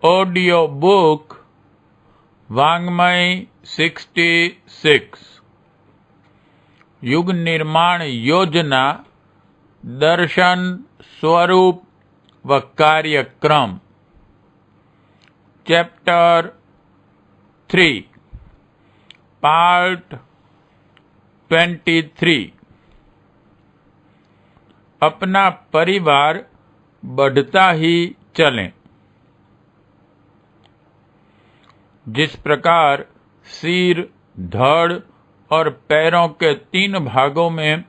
Audio book वाङ्मय 66 युग निर्माण योजना दर्शन स्वरूप व कार्यक्रम चैप्टर 3 पार्ट 23 अपना परिवार बढ़ता ही चलें। जिस प्रकार सिर, धड़ और पैरों के 3 भागों में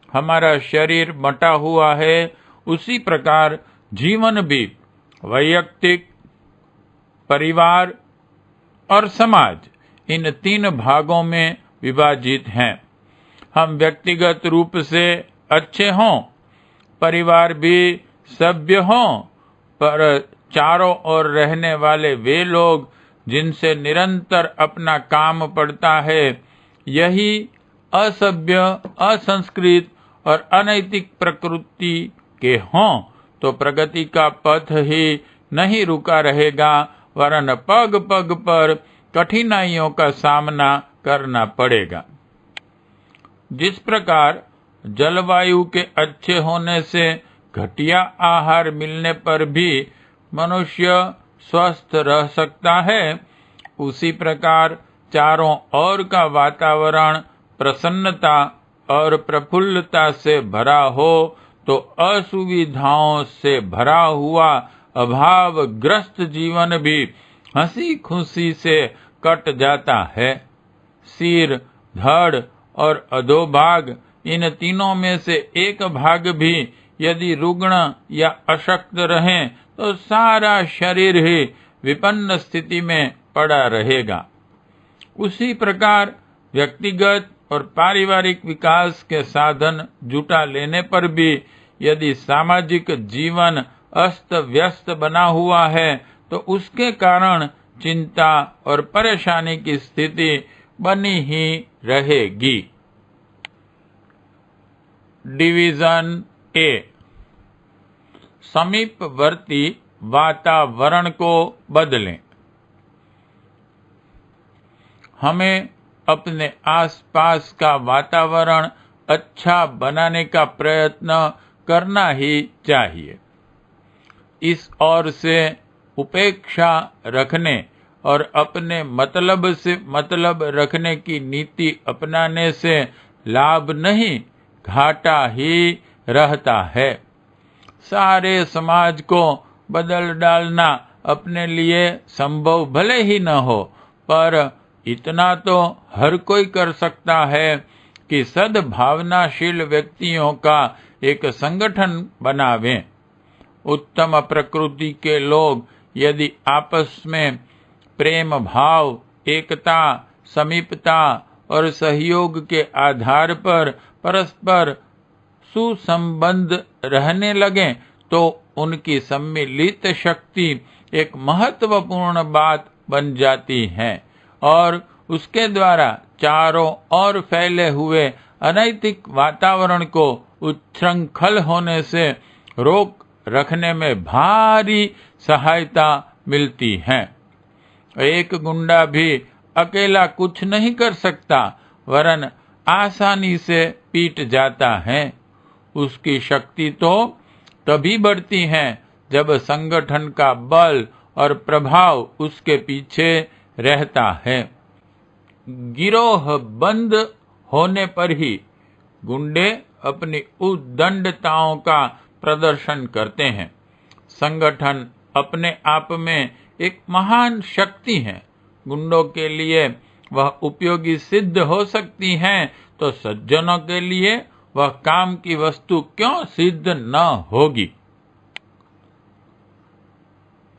हमारा शरीर बटा हुआ है, उसी प्रकार जीवन भी वैयक्तिक, परिवार और समाज इन 3 भागों में विभाजित हैं। हम व्यक्तिगत रूप से अच्छे हों, परिवार भी सभ्य हों, पर चारों ओर रहने वाले वे लोग जिनसे निरंतर अपना काम पड़ता है, यही असभ्य, असंस्कृत और अनैतिक प्रकृति के हों, तो प्रगति का पथ ही नहीं रुका रहेगा, वरन पग पग पर कठिनाइयों का सामना करना पड़ेगा। जिस प्रकार जलवायु के अच्छे होने से घटिया आहार मिलने पर भी मनुष्य स्वस्थ रह सकता है, उसी प्रकार चारों ओर का वातावरण प्रसन्नता और प्रफुल्लता से भरा हो तो असुविधाओं से भरा हुआ अभावग्रस्त जीवन भी हंसी खुशी से कट जाता है। सिर, धड़ और अधोभाग इन तीनों में से एक भाग भी यदि रुग्ण या अशक्त रहें तो सारा शरीर ही विपन्न स्थिति में पड़ा रहेगा। उसी प्रकार व्यक्तिगत और पारिवारिक विकास के साधन जुटा लेने पर भी यदि सामाजिक जीवन अस्त व्यस्त बना हुआ है, तो उसके कारण चिंता और परेशानी की स्थिति बनी ही रहेगी। डिवीजन ए, समीपवर्ती वातावरण को बदलें। हमें अपने आसपास का वातावरण अच्छा बनाने का प्रयत्न करना ही चाहिए। इस ओर से उपेक्षा रखने और अपने मतलब से मतलब रखने की नीति अपनाने से लाभ नहीं, घाटा ही रहता है। सारे समाज को बदल डालना अपने लिए संभव भले ही न हो, पर इतना तो हर कोई कर सकता है कि सद्भावनाशील व्यक्तियों का एक संगठन बनावें। उत्तम प्रकृति के लोग यदि आपस में प्रेम भाव, एकता, समीपता और सहयोग के आधार पर परस्पर सुसंबद्ध रहने लगें, तो उनकी सम्मिलित शक्ति एक महत्वपूर्ण बात बन जाती है और उसके द्वारा चारों ओर फैले हुए अनैतिक वातावरण को उच्छृंखल होने से रोक रखने में भारी सहायता मिलती है। एक गुंडा भी अकेला कुछ नहीं कर सकता, वरन आसानी से पीट जाता है। उसकी शक्ति तो तभी बढ़ती है जब संगठन का बल और प्रभाव उसके पीछे रहता है। गिरोह बंद होने पर ही गुंडे अपनी उद्दंडताओं का प्रदर्शन करते हैं। संगठन अपने आप में एक महान शक्ति है। गुंडों के लिए वह उपयोगी सिद्ध हो सकती है, तो सज्जनों के लिए वह काम की वस्तु क्यों सिद्ध न होगी।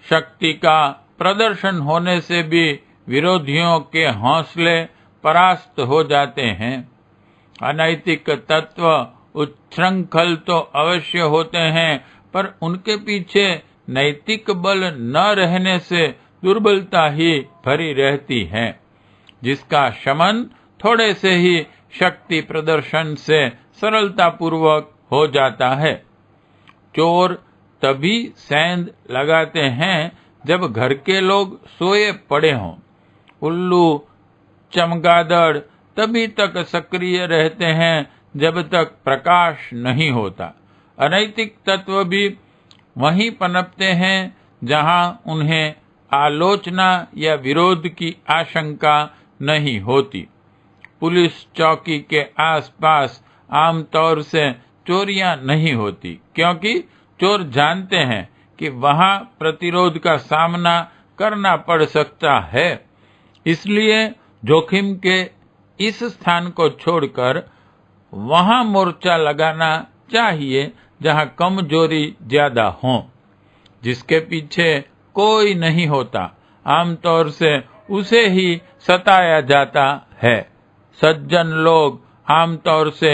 शक्ति का प्रदर्शन होने से भी विरोधियों के हौसले परास्त हो जाते हैं। अनैतिक तत्व उच्छृंखल तो अवश्य होते हैं, पर उनके पीछे नैतिक बल न रहने से दुर्बलता ही भरी रहती है, जिसका शमन थोड़े से ही शक्ति प्रदर्शन से सरलतापूर्वक हो जाता है। चोर तभी सेंध लगाते हैं जब घर के लोग सोए पड़े हों। उल्लू चमगादड़ तभी तक सक्रिय रहते हैं जब तक प्रकाश नहीं होता। अनैतिक तत्व भी वहीं पनपते हैं जहां उन्हें आलोचना या विरोध की आशंका नहीं होती। पुलिस चौकी के आसपास आमतौर से चोरियां नहीं होती, क्योंकि चोर जानते हैं कि वहां प्रतिरोध का सामना करना पड़ सकता है। इसलिए जोखिम के इस स्थान को छोड़कर वहां मोर्चा लगाना चाहिए जहां कमजोरी ज्यादा हो, जिसके पीछे कोई नहीं होता। आमतौर से उसे ही सताया जाता है। सज्जन लोग आमतौर से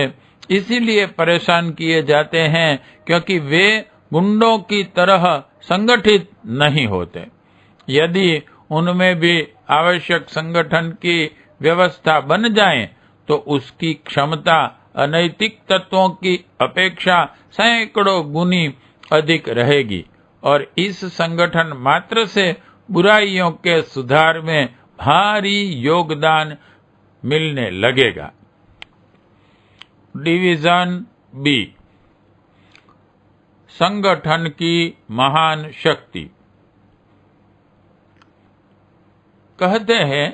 इसीलिए परेशान किए जाते हैं क्योंकि वे गुंडों की तरह संगठित नहीं होते। यदि उनमें भी आवश्यक संगठन की व्यवस्था बन जाए तो उसकी क्षमता अनैतिक तत्वों की अपेक्षा सैकड़ों गुनी अधिक रहेगी और इस संगठन मात्र से बुराइयों के सुधार में भारी योगदान मिलने लगेगा। डिवीजन बी, संगठन की महान शक्ति। कहते हैं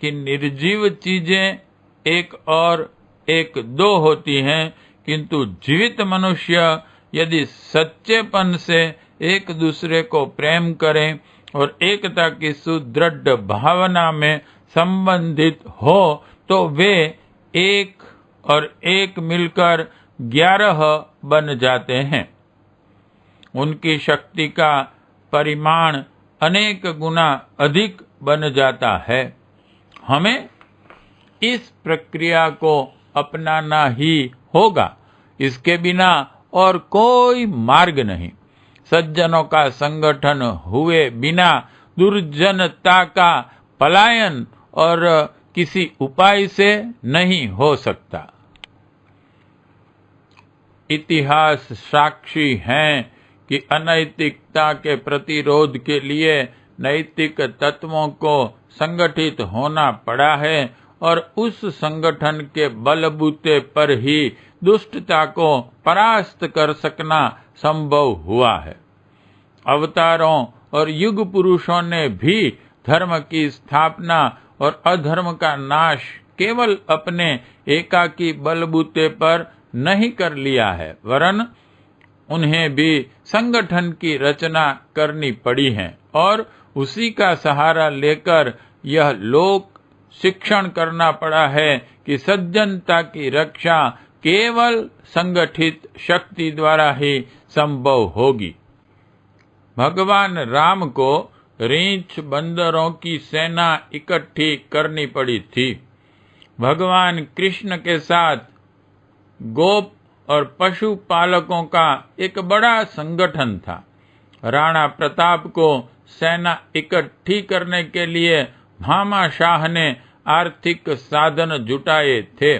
कि निर्जीव चीजें एक और एक दो होती हैं, किंतु जीवित मनुष्य यदि सच्चेपन से एक दूसरे को प्रेम करें और एकता की सुदृढ़ भावना में संबंधित हो तो वे एक और एक मिलकर 11 बन जाते हैं। उनकी शक्ति का परिमाण अनेक गुना अधिक बन जाता है। हमें इस प्रक्रिया को अपनाना ही होगा, इसके बिना और कोई मार्ग नहीं। सज्जनों का संगठन हुए बिना दुर्जनता का पलायन और किसी उपाय से नहीं हो सकता। इतिहास साक्षी हैं कि अनैतिकता के प्रतिरोध के लिए नैतिक तत्वों को संगठित होना पड़ा है और उस संगठन के बलबूते पर ही दुष्टता को परास्त कर सकना संभव हुआ है। अवतारों और युग पुरुषों ने भी धर्म की स्थापना और अधर्म का नाश केवल अपने एकाकी बलबूते पर नहीं कर लिया है, वरन उन्हें भी संगठन की रचना करनी पड़ी है और उसी का सहारा लेकर यह लोक शिक्षण करना पड़ा है कि सज्जनता की रक्षा केवल संगठित शक्ति द्वारा ही संभव होगी। भगवान राम को रीछ बंदरों की सेना इकट्ठी करनी पड़ी थी। भगवान कृष्ण के साथ गोप और पशु पालकों का एक बड़ा संगठन था। राणा प्रताप को सेना इकट्ठी करने के लिए भामाशाह ने आर्थिक साधन जुटाए थे।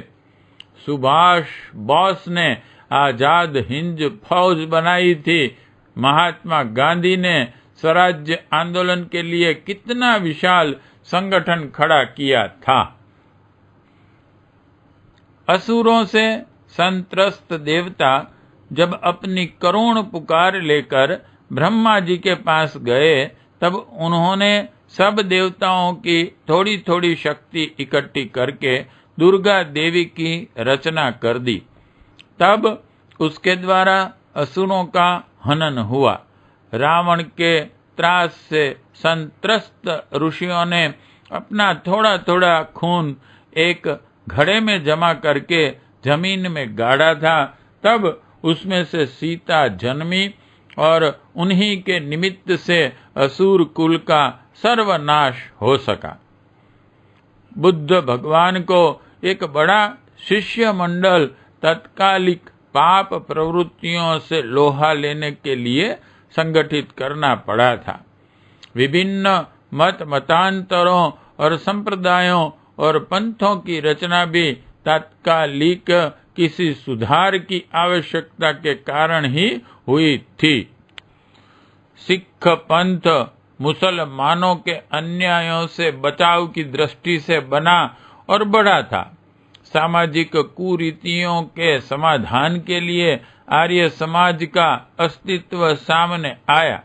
सुभाष बोस ने आजाद हिंद फौज बनाई थी। महात्मा गांधी ने स्वराज्य आंदोलन के लिए कितना विशाल संगठन खड़ा किया था। असुरों से संत्रस्त देवता जब अपनी करुण पुकार लेकर ब्रह्मा जी के पास गए, तब उन्होंने सब देवताओं की थोड़ी थोड़ी शक्ति इकट्ठी करके दुर्गा देवी की रचना कर दी। तब उसके द्वारा असुरों का हनन हुआ। रावण के त्रास से संत्रस्त ऋषियों ने अपना थोड़ा थोड़ा खून एक घड़े में जमा करके जमीन में गाड़ा था। तब उसमें से सीता जन्मी और उन्हीं के निमित्त से असुर कुल का सर्वनाश हो सका। बुद्ध भगवान को एक बड़ा शिष्य मंडल तत्कालिक पाप प्रवृत्तियों से लोहा लेने के लिए संगठित करना पड़ा था। विभिन्न मतांतरों और संप्रदायों और पंथों की रचना भी तात्कालिक किसी सुधार की आवश्यकता के कारण ही हुई थी। सिख पंथ मुसलमानों के अन्यायों से बचाव की दृष्टि से बना और बढ़ा था। सामाजिक कुरीतियों के समाधान के लिए आर्य समाज का अस्तित्व सामने आया।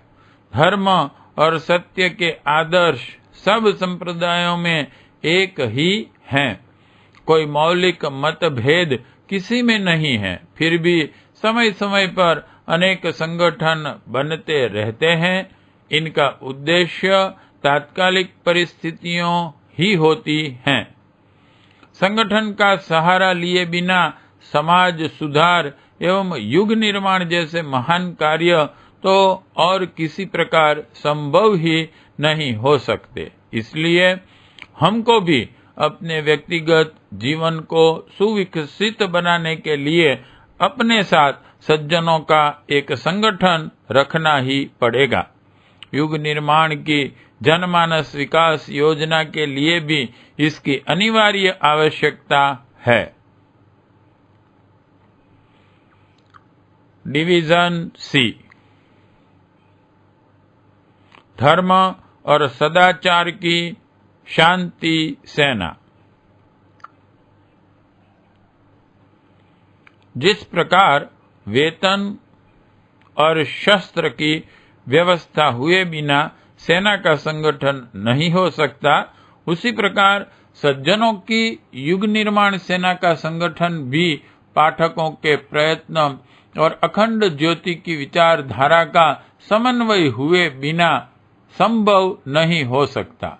धर्म और सत्य के आदर्श सब संप्रदायों में एक ही हैं। कोई मौलिक मतभेद किसी में नहीं है। फिर भी समय समय पर अनेक संगठन बनते रहते हैं। इनका उद्देश्य तात्कालिक परिस्थितियों ही होती हैं। संगठन का सहारा लिए बिना समाज सुधार एवं युग निर्माण जैसे महान कार्य तो और किसी प्रकार संभव ही नहीं हो सकते। इसलिए हमको भी अपने व्यक्तिगत जीवन को सुविकसित बनाने के लिए अपने साथ सज्जनों का एक संगठन रखना ही पड़ेगा। युग निर्माण की जनमानस विकास योजना के लिए भी इसकी अनिवार्य आवश्यकता है। डिवीजन सी, धर्म और सदाचार की शांति सेना। जिस प्रकार वेतन और शस्त्र की व्यवस्था हुए बिना सेना का संगठन नहीं हो सकता, उसी प्रकार सज्जनों की युग निर्माण सेना का संगठन भी पाठकों के प्रयत्न और अखंड ज्योति की विचारधारा का समन्वय हुए बिना संभव नहीं हो सकता।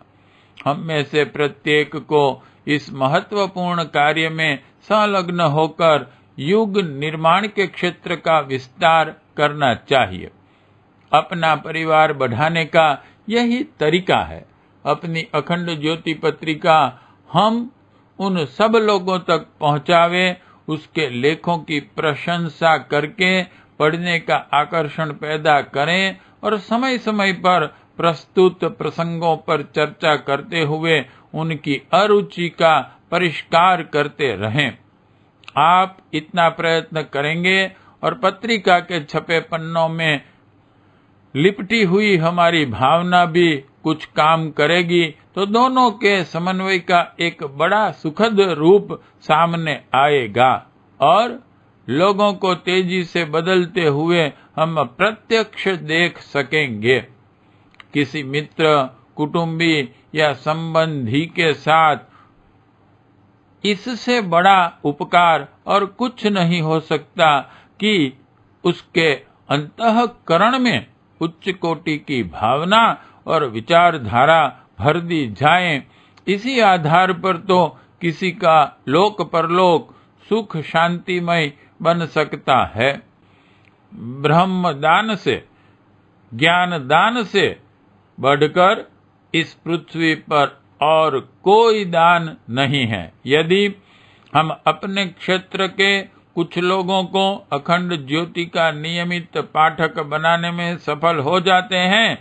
हम में से प्रत्येक को इस महत्वपूर्ण कार्य में संलग्न होकर युग निर्माण के क्षेत्र का विस्तार करना चाहिए। अपना परिवार बढ़ाने का यही तरीका है। अपनी अखंड ज्योति पत्रिका हम उन सब लोगों तक पहुंचावे, उसके लेखों की प्रशंसा करके पढ़ने का आकर्षण पैदा करें और समय समय पर प्रस्तुत प्रसंगों पर चर्चा करते हुए उनकी अरुचि का परिष्कार करते रहें। आप इतना प्रयत्न करेंगे और पत्रिका के छपे पन्नों में लिपटी हुई हमारी भावना भी कुछ काम करेगी, तो दोनों के समन्वय का एक बड़ा सुखद रूप सामने आएगा और लोगों को तेजी से बदलते हुए हम प्रत्यक्ष देख सकेंगे। किसी मित्र, कुटुंबी या संबंधी के साथ इससे बड़ा उपकार और कुछ नहीं हो सकता कि उसके अंतःकरण में उच्च कोटि की भावना और विचारधारा भर दी जाए। इसी आधार पर तो किसी का लोक परलोक सुख शांतिमय बन सकता है। ब्रह्म दान से, ज्ञान दान से बढ़कर इस पृथ्वी पर और कोई दान नहीं है। यदि हम अपने क्षेत्र के कुछ लोगों को अखंड ज्योति का नियमित पाठक बनाने में सफल हो जाते हैं,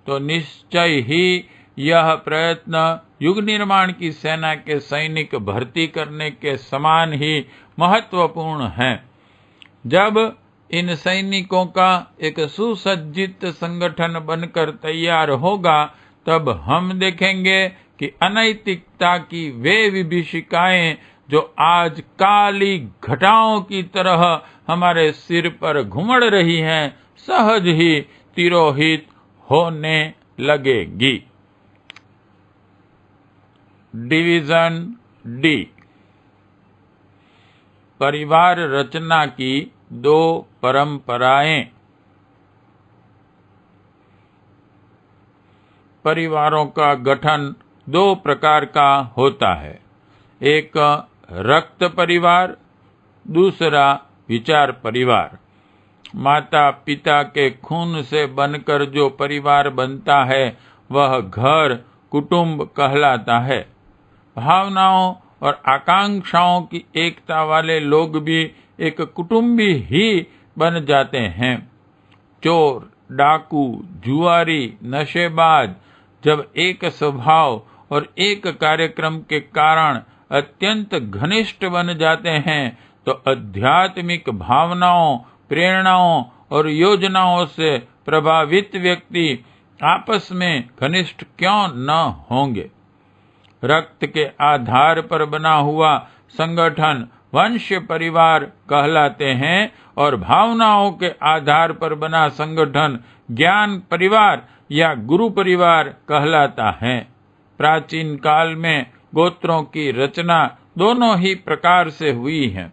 तो निश्चय ही यह प्रयत्न युग निर्माण की सेना के सैनिक भर्ती करने के समान ही महत्वपूर्ण है। जब इन सैनिकों का एक सुसज्जित संगठन बनकर तैयार होगा, तब हम देखेंगे कि अनैतिकता की वे विभीषिकाएं जो आज काली घटाओं की तरह हमारे सिर पर घुमड़ रही हैं, सहज ही तिरोहित होने लगेगी। डिवीजन डी, परिवार रचना की दो परंपराएं। परिवारों का गठन दो प्रकार का होता है, एक रक्त परिवार, दूसरा विचार परिवार। माता पिता के खून से बनकर जो परिवार बनता है वह घर कुटुंब कहलाता है। भावनाओं और आकांक्षाओं की एकता वाले लोग भी एक कुटुंबी ही बन जाते हैं। चोर, डाकू, जुआरी, नशेबाज जब एक स्वभाव और एक कार्यक्रम के कारण अत्यंत घनिष्ठ बन जाते हैं, तो आध्यात्मिक भावनाओं, प्रेरणाओं और योजनाओं से प्रभावित व्यक्ति आपस में घनिष्ठ क्यों न होंगे। रक्त के आधार पर बना हुआ संगठन वंश परिवार कहलाते हैं और भावनाओं के आधार पर बना संगठन ज्ञान परिवार या गुरु परिवार कहलाता है। प्राचीन काल में गोत्रों की रचना दोनों ही प्रकार से हुई है,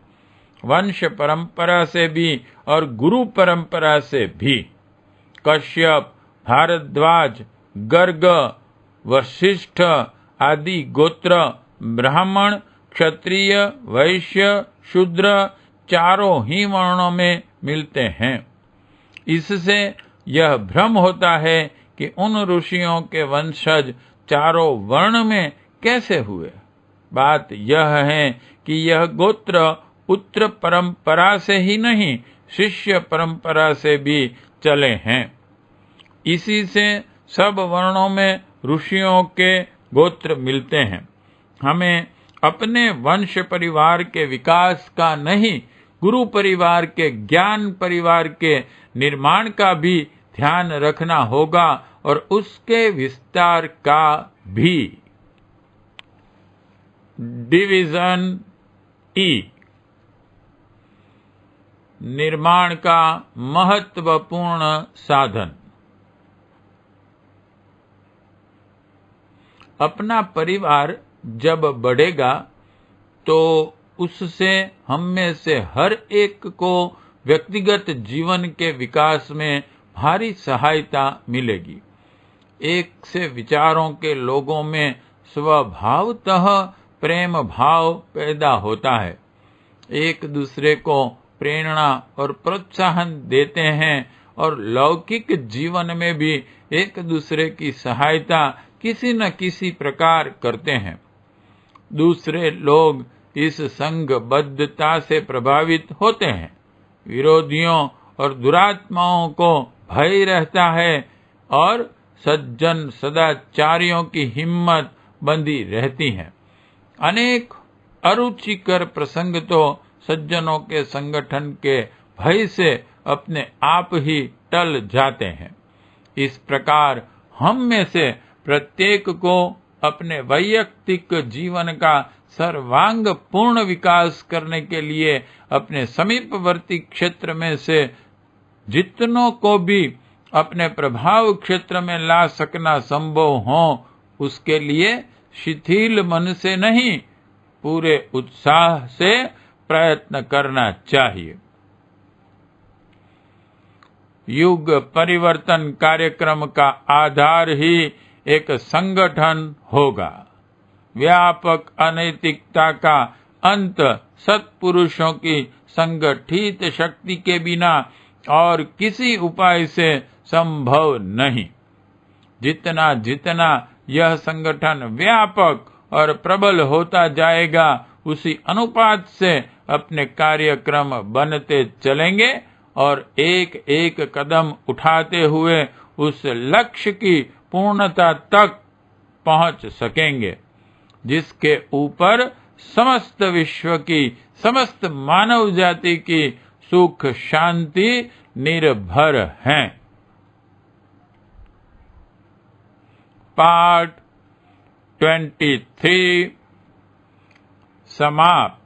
वंश परंपरा से भी और गुरु परंपरा से भी। कश्यप, भारद्वाज, गर्ग, वशिष्ठ आदि गोत्र ब्राह्मण, क्षत्रिय, वैश्य, शूद्र चारों ही वर्णों में मिलते हैं। इससे यह भ्रम होता है कि उन ऋषियों के वंशज चारों वर्ण में कैसे हुए। बात यह है कि यह गोत्र पुत्र परंपरा से ही नहीं, शिष्य परंपरा से भी चले हैं। इसी से सब वर्णों में ऋषियों के गोत्र मिलते हैं। हमें अपने वंश परिवार के विकास का नहीं, गुरु परिवार के ज्ञान परिवार के निर्माण का भी ध्यान रखना होगा और उसके विस्तार का भी। डिवीजन ई, निर्माण का महत्वपूर्ण साधन। अपना परिवार जब बढ़ेगा तो उससे हम में से हर एक को व्यक्तिगत जीवन के विकास में भारी सहायता मिलेगी। एक से विचारों के लोगों में स्वभावतः प्रेम भाव पैदा होता है, एक दूसरे को प्रेरणा और प्रोत्साहन देते हैं और लौकिक जीवन में भी एक दूसरे की सहायता किसी न किसी प्रकार करते हैं। दूसरे लोग इस संघबद्धता से प्रभावित होते हैं। विरोधियों और दुरात्माओं को भय रहता है और सज्जन सदाचारियों की हिम्मत बंधी रहती है। अनेक अरुचिकर प्रसंग तो सज्जनों के संगठन के भय से अपने आप ही टल जाते हैं। इस प्रकार हम में से प्रत्येक को अपने वैयक्तिक जीवन का सर्वांग पूर्ण विकास करने के लिए अपने समीपवर्ती क्षेत्र में से जितनों को भी अपने प्रभाव क्षेत्र में ला सकना संभव हो, उसके लिए शिथिल मन से नहीं, पूरे उत्साह से प्रयत्न करना चाहिए। युग परिवर्तन कार्यक्रम का आधार ही एक संगठन होगा। व्यापक अनैतिकता का अंत सत्पुरुषों की संगठित शक्ति के बिना और किसी उपाय से संभव नहीं। जितना जितना यह संगठन व्यापक और प्रबल होता जाएगा, उसी अनुपात से अपने कार्यक्रम बनते चलेंगे और एक एक कदम उठाते हुए उस लक्ष्य की पूर्णता तक पहुंच सकेंगे, जिसके ऊपर समस्त विश्व की, समस्त मानव जाति की सुख शांति निर्भर है। पार्ट 23 समाप्त।